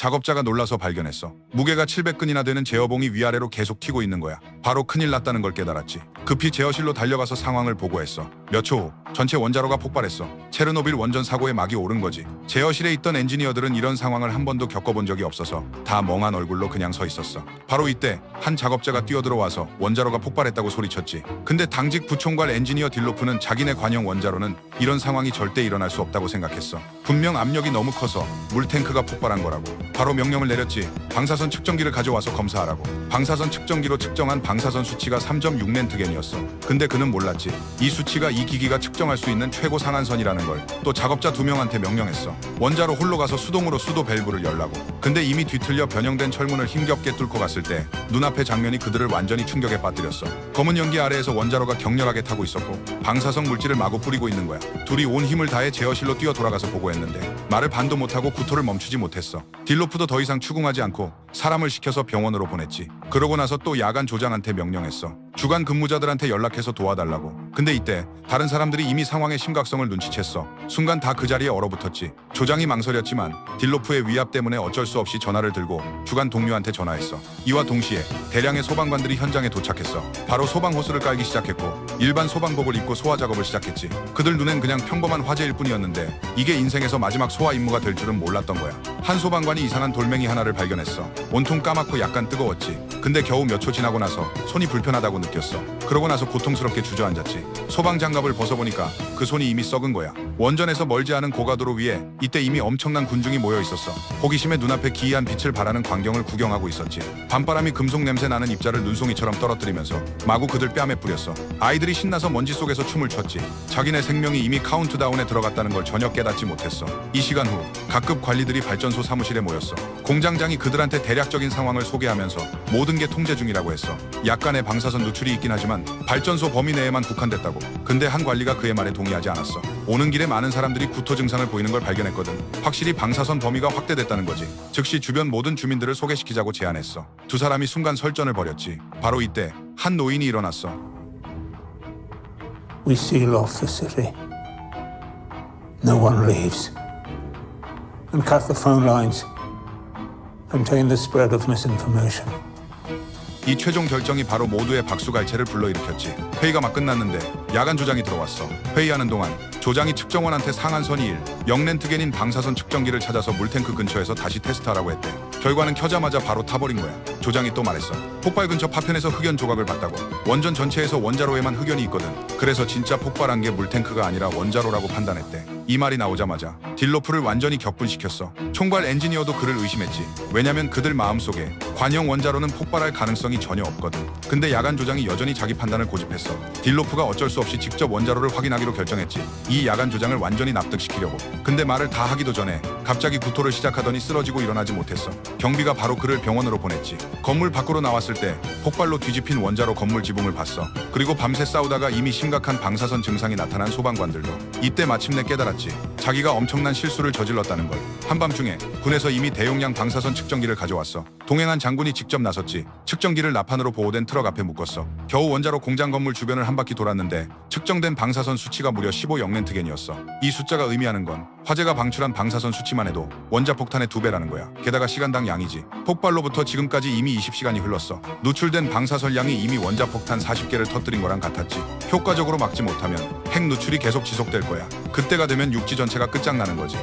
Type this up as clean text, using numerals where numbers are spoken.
작업자가 놀라서 발견했어. 무게가 700근이나 되는 제어봉이 위아래로 계속 튀고 있는 거야. 바로 큰일 났다는 걸 깨달았지. 급히 제어실로 달려가서 상황을 보고했어. 몇 초 후 전체 원자로가 폭발했어. 체르노빌 원전 사고의 막이 오른 거지. 제어실에 있던 엔지니어들은 이런 상황을 한 번도 겪어본 적이 없어서 다 멍한 얼굴로 그냥 서 있었어. 바로 이때 한 작업자가 뛰어들어와서 원자로가 폭발했다고 소리쳤지. 근데 당직 부총괄 엔지니어 딜로프는 자기네 관영 원자로는 이런 상황이 절대 일어날 수 없다고 생각했어. 분명 압력이 너무 커서 물탱크가 폭발한 거라고. 바로 명령을 내렸지. 방사선 측정기를 가져와서 검사하라고. 방사선 측정기로 측정한 방사선 수치가 3.6렌트겐이었어. 근데 그는 몰랐지. 이 수치가 이 기기가 측정할 수 있는 최고 상한선이라는 걸. 또 작업자 2명한테 명령했어. 원자로 홀로 가서 수동으로 수도 밸브를 열라고. 근데 이미 뒤틀려 변형된 철문을 힘겹게 뚫고 갔을 때 눈앞의 장면이 그들을 완전히 충격에 빠뜨렸어. 검은 연기 아래에서 원자로가 격렬하게 타고 있었고 방사성 물질을 마구 뿌리고 있는 거야. 둘이 온 힘을 다해 제어실로 뛰어 돌아가서 보고했는데 말을 반도 못하고 구토를 멈추지 못했어. 딜로프도 더 이상 추궁하지 않고 사람을 시켜서 병원으로 보냈지. 그러고 나서 또 야간 조장한테 명령했어. 주간 근무자들한테 연락해서 도와달라고. 근데 이때 다른 사람들이 이미 상황의 심각성을 눈치챘어. 순간 다 그 자리에 얼어붙었지. 조장이 망설였지만 딜로프의 위압 때문에 어쩔 수 없이 전화를 들고 주간 동료한테 전화했어. 이와 동시에 대량의 소방관들이 현장에 도착했어. 바로 소방 호스를 깔기 시작했고 일반 소방복을 입고 소화 작업을 시작했지. 그들 눈엔 그냥 평범한 화재일 뿐이었는데 이게 인생에서 마지막 소화 임무가 될 줄은 몰랐던 거야. 한 소방관이 이상한 돌멩이 하나를 발견했어. 온통 까맣고 약간 뜨거웠지. 근데 겨우 몇 초 지나고 나서 손이 불편하다고 느꼈어. 그러고 나서 고통스럽게 주저앉았지. 소방장갑을 벗어보니까 그 손이 이미 썩은 거야. 원전에서 멀지 않은 고가도로 위에 이때 이미 엄청난 군중이 모여 있었어. 호기심에 눈앞에 기이한 빛을 발하는 광경을 구경하고 있었지. 밤바람이 금속 냄새 나는 입자를 눈송이처럼 떨어뜨리면서 마구 그들 뺨에 뿌렸어. 아이들이 신나서 먼지 속에서 춤을 췄지. 자기네 생명이 이미 카운트다운에 들어갔다는 걸 전혀 깨닫지 못했어. 이 시간 후 각급 관리들이 발전소 사무실에 모였어. 공장장이 그들한테 대략적인 상황을 소개하면서 모든 게 통제 중이라고 했어. 약간의 방사선 누출이 있긴 하지만 발전소 범위 내에만 국한됐다고. 근데 한 관리가 그의 말에 동의하지 않았어. 오는 길에 많은 사람들이 구토 증상을 보이는 걸 발견했거든. 확실히 방사선 범위가 확대됐다는 거지. 즉시 주변 모든 주민들을 소개시키자고 제안했어. 두 사람이 순간 설전을 벌였지. 바로 이때 한 노인이 일어났어. We seal off the city. No one leaves. And cut the phone lines. Contain the spread of misinformation. 이 최종 결정이 바로 모두의 박수갈채를 불러일으켰지. 회의가 막 끝났는데 야간 조장이 들어왔어. 회의하는 동안 조장이 측정원한테 상한선이 0렌트겐인 방사선 측정기를 찾아서 물탱크 근처에서 다시 테스트하라고 했대. 결과는 켜자마자 바로 타버린 거야. 조장이 또 말했어. 폭발 근처 파편에서 흑연 조각을 봤다고. 원전 전체에서 원자로에만 흑연이 있거든. 그래서 진짜 폭발한 게 물탱크가 아니라 원자로라고 판단했대. 이 말이 나오자마자 딜로프를 완전히 격분시켰어. 총괄 엔지니어도 그를 의심했지. 왜냐면 그들 마음속에 관영 원자로는 폭발할 가능성이 전혀 없거든. 근데 야간 조장이 여전히 자기 판단을 고집했어. 딜로프가 어쩔 수 없이 직접 원자로를 확인하기로 결정했지. 이 야간 조장을 완전히 납득시키려고. 근데 말을 다 하기도 전에 갑자기 구토를 시작하더니 쓰러지고 일어나지 못했어. 경비가 바로 그를 병원으로 보냈지. 건물 밖으로 나왔을 때 폭발로 뒤집힌 원자로 건물 지붕을 봤어. 그리고 밤새 싸우다가 이미 심각한 방사선 증상이 나타난 소방관들도 이때 마침내 깨달았지. 자기가 엄청난 실수를 저질렀다는 걸. 한밤중에 군에서 이미 대용량 방사선 측정기를 가져왔어. 동행한 장군이 직접 나섰지. 측정기를 나판으로 보호된 트럭 앞에 묶었어. 겨우 원자로 공장 건물 주변을 한 바퀴 돌았는데 측정된 방사선 수치가 무려 15영렌트겐이었어. 이 숫자가 의미하는 건 화재가 방출한 방사선 수치만 해도 원자폭탄의 2배라는 거야. 게다가 시간당 양이지. 폭발로부터 지금까지 이미 20시간이 흘렀어. 누출된 방사선 양이 이미 원자폭탄 40개를 터뜨린 거랑 같았지. 효과적으로 막지 못하면 핵 누출이 계속 지속될 거야. 그때가 되면 육지 전체가 끝장나는 거지.